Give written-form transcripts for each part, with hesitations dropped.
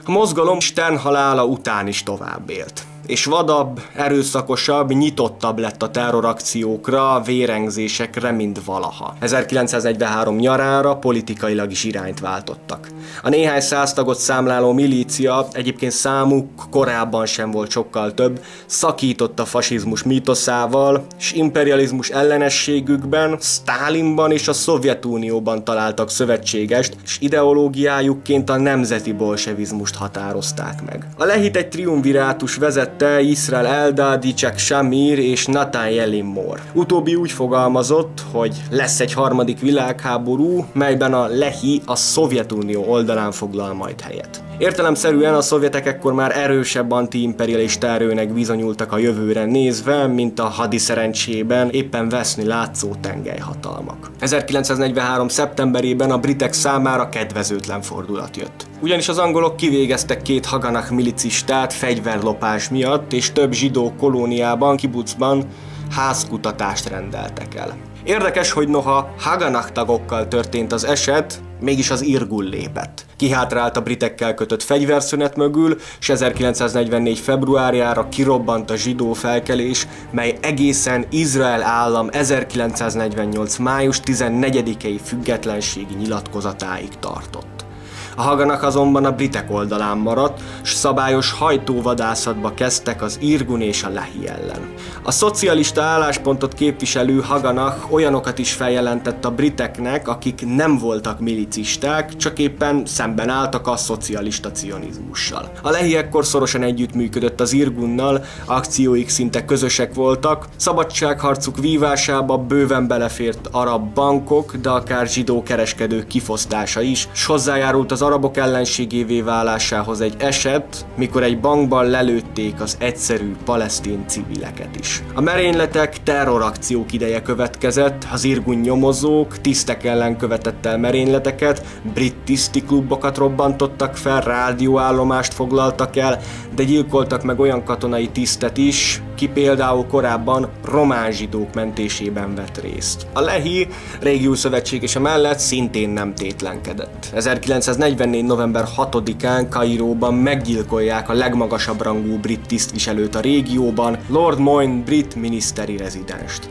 A mozgalom Stern halála után is tovább élt, és vadabb, erőszakosabb, nyitottabb lett a terrorakciókra, vérengzésekre, mint valaha. 1943 nyarára politikailag is irányt váltottak. A néhány száz tagot számláló milícia, egyébként számuk korábban sem volt sokkal több, szakított a fasizmus mítoszával, és imperializmus ellenességükben, Sztálinban és a Szovjetunióban találtak szövetségest, és ideológiájukként a nemzeti bolsevizmust határozták meg. A Lehit egy triumvirátus vezette, Yisrael Eldad, Yitzhak Shamir és Natan Yellin-Mor. Utóbbi úgy fogalmazott, hogy lesz egy harmadik világháború, melyben a Lehi a Szovjetunió oldalán foglal majd helyet. Értelemszerűen a szovjetek ekkor már erősebb antiimperialista erőnek bizonyultak a jövőre nézve, mint a hadiszerencsében éppen veszni látszó tengelyhatalmak. 1943. szeptemberében a britek számára kedvezőtlen fordulat jött. Ugyanis az angolok kivégeztek 2 Haganah milicistát fegyverlopás miatt, és több zsidó kolóniában, kibucban házkutatást rendeltek el. Érdekes, hogy noha Haganah tagokkal történt az eset, mégis az Irgun lépett. Kihátrált a britekkel kötött fegyverszünet mögül, és 1944. februárjára kirobbant a zsidó felkelés, mely egészen Izrael állam 1948. május 14-i függetlenségi nyilatkozatáig tartott. A Haganah azonban a britek oldalán maradt, s szabályos hajtóvadászatba kezdtek az Irgun és a Lehi ellen. A szocialista álláspontot képviselő Haganah olyanokat is feljelentett a briteknek, akik nem voltak milicisták, csak éppen szemben álltak a szocialista cionizmussal. A Lehi ekkor szorosan együttműködött az Irgunnal, akcióik szinte közösek voltak, szabadságharcuk vívásába bőven belefért arab bankok, de akár zsidó kereskedők kifosztása is, s hozzájárult az arabok ellenségévé válásához egy eset, mikor egy bankban lelőtték az egyszerű palesztin civileket is. A merényletek terrorakciók ideje következett, az Irgun nyomozók tisztek ellen követett el merényleteket, brit tiszti klubokat robbantottak fel, rádióállomást foglaltak el, de gyilkoltak meg olyan katonai tisztet is, ki például korábban román zsidók mentésében vett részt. A Lehi régió szövetségese mellett szintén nem tétlenkedett. 1944. november 6-án Kairóban meggyilkolják a legmagasabb rangú brit tisztviselőt a régióban, Lord Moyne brit miniszteri rezidenst.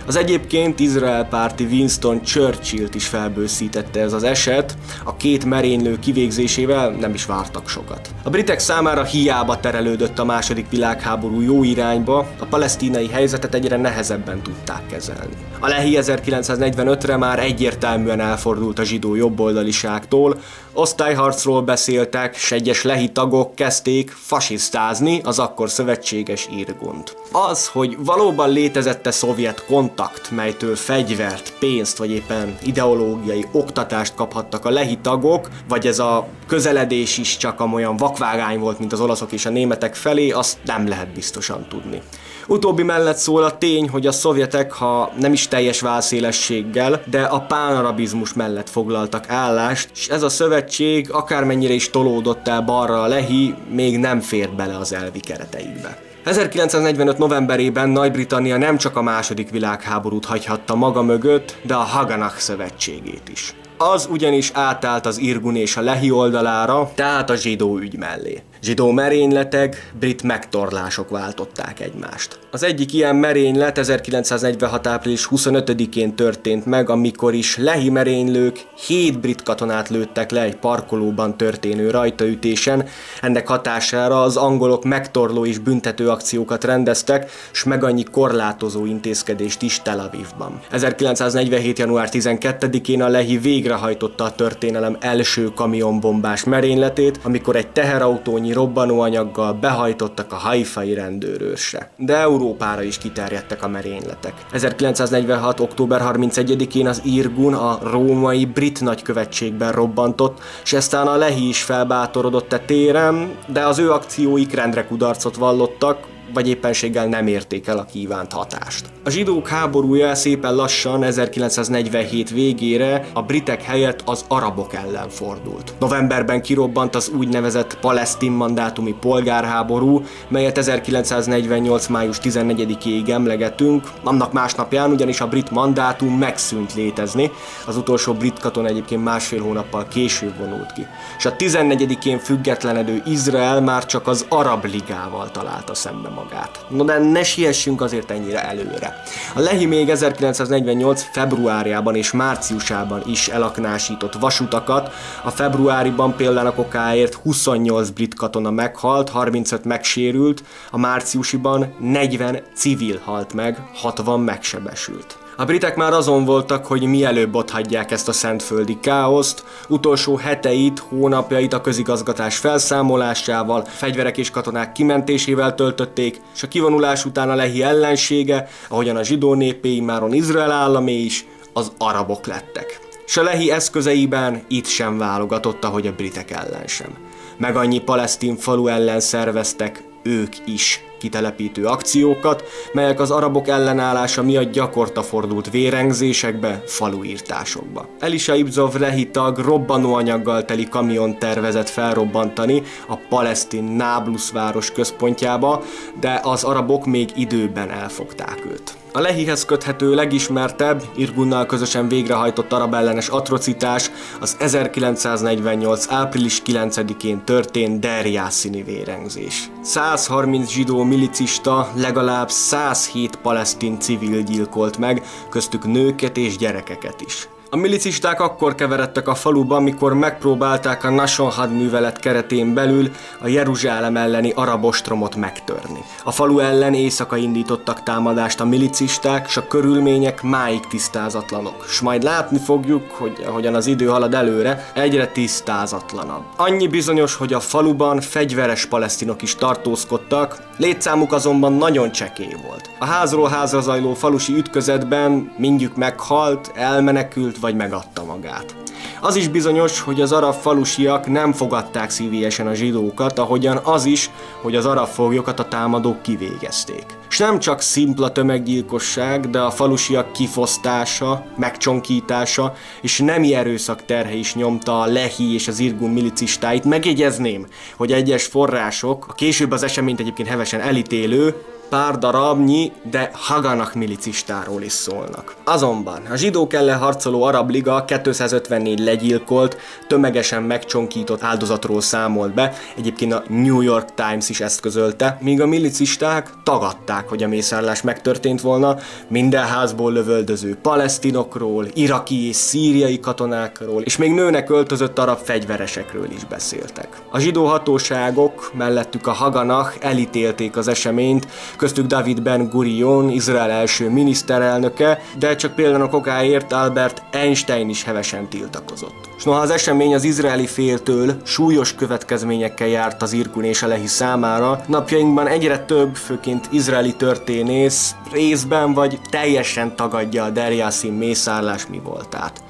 Az egyébként Izrael párti Winston Churchillt is felbőszítette ez az eset, a 2 merénylő kivégzésével nem is vártak sokat. A britek számára hiába terelődött a II. Világháború jó irányba, a palesztinai helyzetet egyre nehezebben tudták kezelni. A Lehi 1945-re már egyértelműen elfordult a zsidó jobboldaliságtól, osztályharcról beszéltek, s egyes Lehi tagok kezdték fasisztázni az akkor szövetséges Irgunt. Az, hogy valóban létezett-e szovjet kontakt, melytől fegyvert, pénzt vagy éppen ideológiai oktatást kaphattak a Lehi tagok, vagy ez a közeledés is csak amolyan vakvágány volt, mint az olaszok és a németek felé, azt nem lehet biztosan tudni. Utóbbi mellett szól a tény, hogy a szovjetek, ha nem is teljes válszélességgel, de a pánarabizmus mellett foglaltak állást, és ez a szövetség, akármennyire is tolódott el balra a Lehi, még nem fért bele az elvi kereteikbe. 1945. novemberében Nagy-Britannia nem csak a II. Világháborút hagyhatta maga mögött, de a Haganah szövetségét is. Az ugyanis átállt az Irgun és a Lehi oldalára, tehát a zsidó ügy mellé. Zsidó merényletek, brit megtorlások váltották egymást. Az egyik ilyen merénylet 1946. április 25-én történt meg, amikor is Lehi merénylők 7 brit katonát lőttek le egy parkolóban történő rajtaütésen. Ennek hatására az angolok megtorló és büntető akciókat rendeztek, s meg annyi korlátozó intézkedést is Tel Avivban. 1947. január 12-én a Lehi végrehajtotta a történelem első kamionbombás merényletét, amikor egy teherautónyi robbanóanyaggal behajtottak a haifai rendőrőrsre. De Európára is kiterjedtek a merényletek. 1946. október 31-én az Irgun a római brit nagykövetségben robbantott, és eztán a Lehi is felbátorodott e téren, de az ő akcióik rendre kudarcot vallottak, vagy éppenséggel nem érték el a kívánt hatást. A zsidók háborúja szépen lassan 1947 végére a britek helyett az arabok ellen fordult. Novemberben kirobbant az úgynevezett palesztin mandátumi polgárháború, melyet 1948. május 14-ig emlegetünk, annak másnapján ugyanis a brit mandátum megszűnt létezni, az utolsó brit katona egyébként másfél hónappal később vonult ki. És a 14-én függetlenedő Izrael már csak az Arab Ligával találta szembe magát. No de ne siessünk azért ennyire előre. A Lehi még 1948. februárjában és márciusában is elaknásított vasutakat, a februáriban például a kokáért 28 brit katona meghalt, 35 megsérült, a márciusiban 40 civil halt meg, 60 megsebesült. A britek már azon voltak, hogy mielőbb otthagyják ezt a szentföldi káoszt, utolsó heteit, hónapjait a közigazgatás felszámolásával, fegyverek és katonák kimentésével töltötték, és a kivonulás után a Lehi ellensége, ahogyan a zsidó népé, immáron Izrael államé is, az arabok lettek. És a Lehi eszközeiben itt sem válogatott, ahogy a britek ellen sem. Meg annyi palesztin falu ellen szerveztek ők is kitelepítő akciókat, melyek az arabok ellenállása miatt gyakorta fordult vérengzésekbe, faluírtásokba. Elisha Ibzov Lehi tag robbanóanyaggal teli kamiont tervezett felrobbantani a palesztin Nablus város központjába, de az arabok még időben elfogták őt. A Lehihez köthető legismertebb, Irgunnal közösen végrehajtott arab ellenes atrocitás az 1948. április 9-én történt Deir Yassin-i vérengzés. 130 zsidó milicista legalább 107 palesztin civil gyilkolt meg, köztük nőket és gyerekeket is. A milicisták akkor keveredtek a faluba, mikor megpróbálták a Nashon hadművelet keretén belül a Jeruzsálem elleni arab ostromot megtörni. A falu ellen éjszaka indítottak támadást a milicisták, s a körülmények máig tisztázatlanok. S majd látni fogjuk, hogy ahogyan az idő halad előre, egyre tisztázatlanabb. Annyi bizonyos, hogy a faluban fegyveres palesztinok is tartózkodtak, létszámuk azonban nagyon csekély volt. A házról házra zajló falusi ütközetben mindjük meghalt, elmenekült vagy megadta magát. Az is bizonyos, hogy az arab falusiak nem fogadták szívélyesen a zsidókat, ahogyan az is, hogy az arab foglyokat a támadók kivégezték. És nem csak szimpla tömeggyilkosság, de a falusiak kifosztása, megcsonkítása és nemi erőszak terhe is nyomta a Lehi és az Irgun milicistáit. Megjegyezném, hogy egyes források, a később az eseményt egyébként hevesen elítélő, pár darabnyi, de Haganah milicistáról is szólnak. Azonban a zsidók ellen harcoló Arab Liga 254 legyilkolt, tömegesen megcsonkított áldozatról számolt be, egyébként a New York Times is ezt közölte, míg a milicisták tagadták, hogy a mészárlás megtörtént volna, minden házból lövöldöző palesztinokról, iraki és szíriai katonákról, és még nőnek öltözött arab fegyveresekről is beszéltek. A zsidó hatóságok, mellettük a Haganah elítélték az eseményt, köztük David Ben Gurion, Izrael első miniszterelnöke, de csak például a kokáért Albert Einstein is hevesen tiltakozott. S noha az esemény az izraeli féltől súlyos következményekkel járt az Irgun és a Lehi számára, napjainkban egyre több, főként izraeli történész részben vagy teljesen tagadja a Deir Yassin mészárlás mi voltát.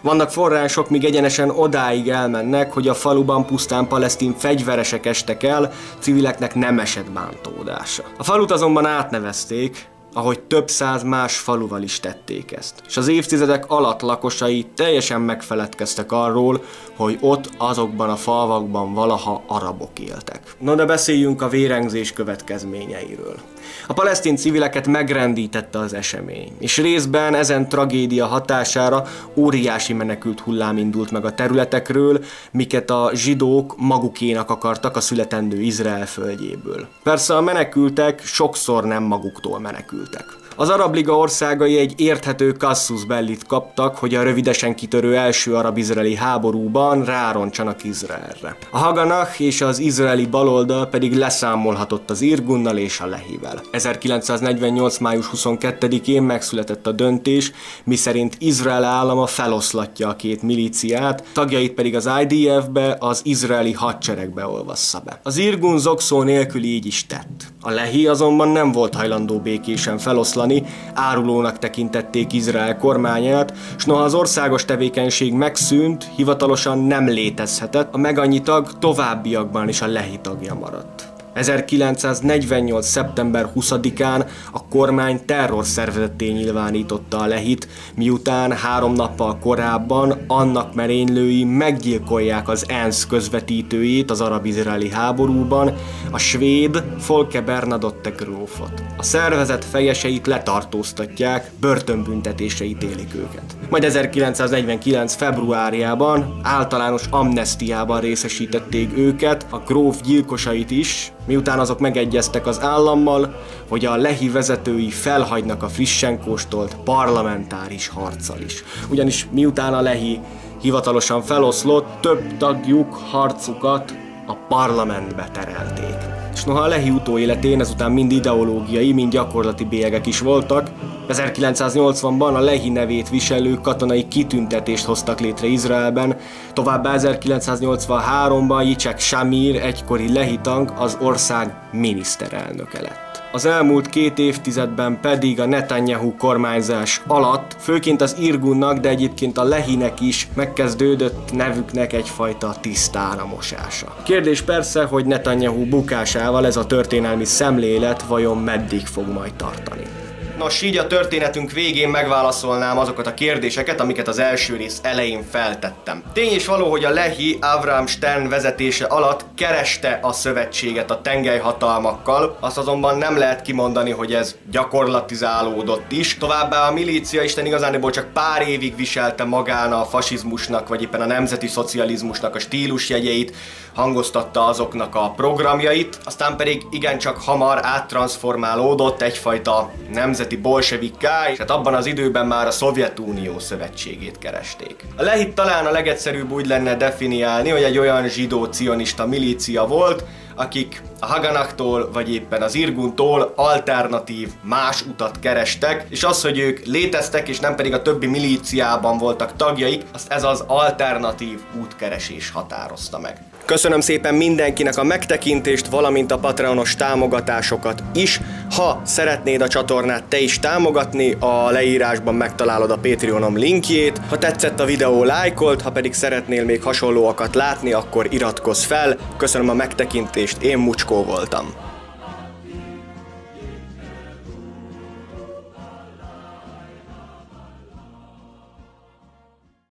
Vannak források, míg egyenesen odáig elmennek, hogy a faluban pusztán palesztin fegyveresek estek el, civileknek nem esett bántódása. A falut azonban átnevezték, ahogy több száz más faluval is tették ezt. És az évtizedek alatt lakosai teljesen megfeledkeztek arról, hogy ott azokban a falvakban valaha arabok éltek. No de beszéljünk a vérengzés következményeiről. A palesztin civileket megrendítette az esemény, és részben ezen tragédia hatására óriási menekült hullám indult meg a területekről, miket a zsidók magukénak akartak a születendő Izrael földjéből. Persze a menekültek sokszor nem maguktól menekültek. Az Arab Liga országai egy érthető casus bellit kaptak, hogy a rövidesen kitörő első arab-izraeli háborúban rároncsanak Izraelre. A Haganah és az izraeli baloldal pedig leszámolhatott az Irgunnal és a Lehivel. 1948. május 22-én megszületett a döntés, miszerint Izrael állama feloszlatja a két milíciát, tagjait pedig az IDF-be, az izraeli hadseregbe olvassza be. Az Irgun zokszó nélkül így is tett. A Lehi azonban nem volt hajlandó békésen feloszlani, árulónak tekintették Izrael kormányát, s noha az országos tevékenység megszűnt, hivatalosan nem létezhetett, a megannyi tag továbbiakban is a Lehi tagja maradt. 1948. szeptember 20-án a kormány terrorszervezetté nyilvánította a Lehit, miután 3 nappal korábban annak merénylői meggyilkolják az ENSZ közvetítőjét az arab-izraeli háborúban, a svéd Folke Bernadotte grófot. A szervezet fejeseit letartóztatják, börtönbüntetésre ítélik őket. Majd 1949. februárjában általános amnesztiában részesítették őket, a gróf gyilkosait is, miután azok megegyeztek az állammal, hogy a lehi vezetői felhagynak a frissen kóstolt parlamentáris harccal is. Ugyanis miután a lehi hivatalosan feloszlott, több tagjuk harcukat a parlamentbe terelték. És noha a lehi utóéletén ezután mind ideológiai, mind gyakorlati bélyegek is voltak, 1980-ban a Lehi nevét viselő katonai kitüntetést hoztak létre Izraelben, továbbá 1983-ban Yitzhak Shamir, egykori lehi tank, az ország miniszterelnöke lett. Az elmúlt 2 évtizedben pedig a Netanyahu kormányzás alatt, főként az Irgunnak, de egyébként a Lehinek is megkezdődött nevüknek egyfajta tisztára mosása. Kérdés persze, hogy Netanyahu bukásával ez a történelmi szemlélet vajon meddig fog majd tartani. Nos, így a történetünk végén megválaszolnám azokat a kérdéseket, amiket az első rész elején feltettem. Tény és való, hogy a Lehi Avram Stern vezetése alatt kereste a szövetséget a tengelyhatalmakkal, azt azonban nem lehet kimondani, hogy ez gyakorlatizálódott is. Továbbá a milícia isten igazániból csak pár évig viselte magán a fasizmusnak, vagy éppen a nemzeti szocializmusnak a stílusjegyeit, hangoztatta azoknak a programjait, aztán pedig igencsak hamar áttranszformálódott egyfajta nemzeti bolsevikká, és hát abban az időben már a Szovjetunió szövetségét keresték. A Lehit talán a legegyszerűbb úgy lenne definiálni, hogy egy olyan zsidó-cionista milícia volt, akik a Haganaktól vagy éppen az Irguntól alternatív, más utat kerestek, és az, hogy ők léteztek, és nem pedig a többi milíciában voltak tagjaik, azt ez az alternatív útkeresés határozta meg. Köszönöm szépen mindenkinek a megtekintést, valamint a Patreonos támogatásokat is. Ha szeretnéd a csatornát te is támogatni, a leírásban megtalálod a Patreonom linkjét. Ha tetszett a videó, lájkold, ha pedig szeretnél még hasonlóakat látni, akkor iratkozz fel. Köszönöm a megtekintést, én Mucskó voltam.